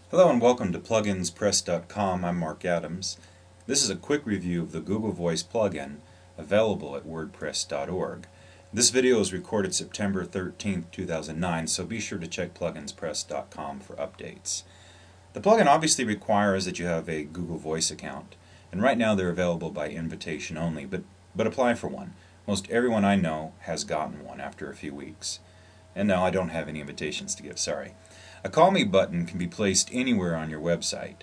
Hello and welcome to pluginspress.com. I'm Mark Adams. This is a quick review of the Google Voice plugin available at WordPress.org. This video is recorded September 13th, 2009, so be sure to check pluginspress.com for updates. The plugin obviously requires that you have a Google Voice account, and right now they're available by invitation only, but apply for one. Most everyone I know has gotten one after a few weeks. And no, I don't have any invitations to give, sorry. A Call Me button can be placed anywhere on your website.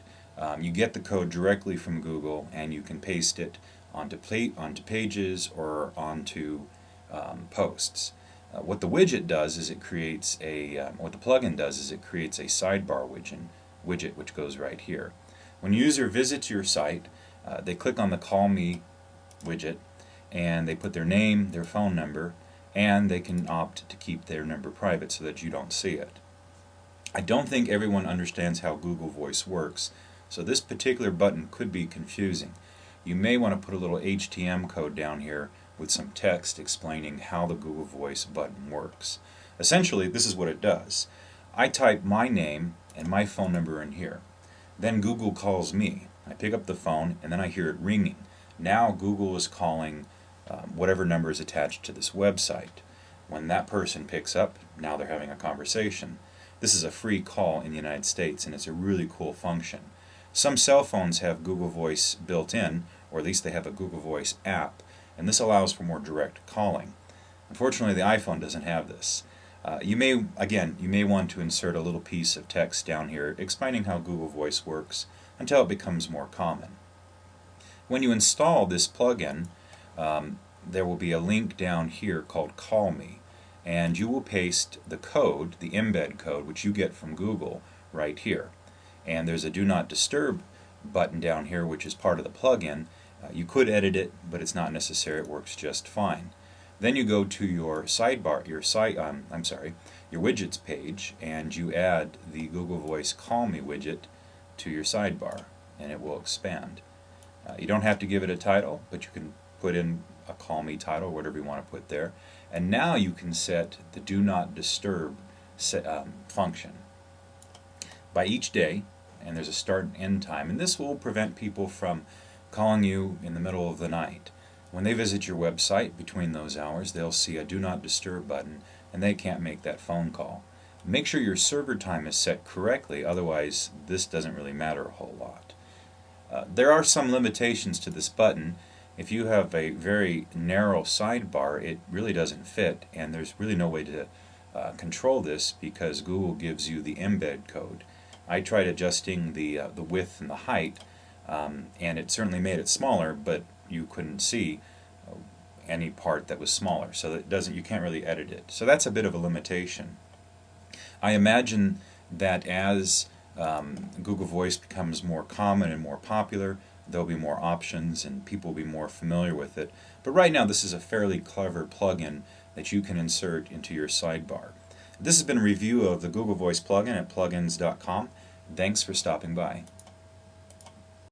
You get the code directly from Google and you can paste it onto pages or onto posts. What the widget does is it creates what the plugin does is it creates a sidebar widget which goes right here. When a user visits your site, they click on the Call Me widget and they put their name, their phone number, and they can opt to keep their number private so that you don't see it. I don't think everyone understands how Google Voice works, so this particular button could be confusing. You may want to put a little HTML code down here with some text explaining how the Google Voice button works. Essentially, this is what it does. I type my name and my phone number in here. Then Google calls me. I pick up the phone and then I hear it ringing. Now Google is calling whatever number is attached to this website. When that person picks up, now they're having a conversation. This is a free call in the United States and it's a really cool function. Some cell phones have Google Voice built in, or at least they have a Google Voice app, and this allows for more direct calling. Unfortunately, the iPhone doesn't have this. You may want to insert a little piece of text down here explaining how Google Voice works until it becomes more common. When you install this plugin, there will be a link down here called Call Me, and you will paste the code, the embed code, which you get from Google, right here. And there's a Do Not Disturb button down here, which is part of the plugin. You could edit it, but it's not necessary. It works just fine. Then you go to your sidebar, your widgets page, and you add the Google Voice Call Me widget to your sidebar, and it will expand. You don't have to give it a title, but you can put in a Call Me title, whatever you want to put there. And now you can set the Do Not Disturb function by each day, and there's a start and end time, and this will prevent people from calling you in the middle of the night. When they visit your website between those hours, they'll see a Do Not Disturb button and they can't make that phone call. Make sure your server time is set correctly, otherwise this doesn't really matter a whole lot. There are some limitations to this button. If you have a very narrow sidebar, it really doesn't fit, and there's really no way to control this because Google gives you the embed code. I tried adjusting the width and the height, and it certainly made it smaller, but you couldn't see any part that was smaller, so that you can't really edit it. So that's a bit of a limitation. I imagine that as Google Voice becomes more common and more popular, there'll be more options and people will be more familiar with it. But right now this is a fairly clever plugin that you can insert into your sidebar. This has been a review of the Google Voice plugin at plugins.com. Thanks for stopping by.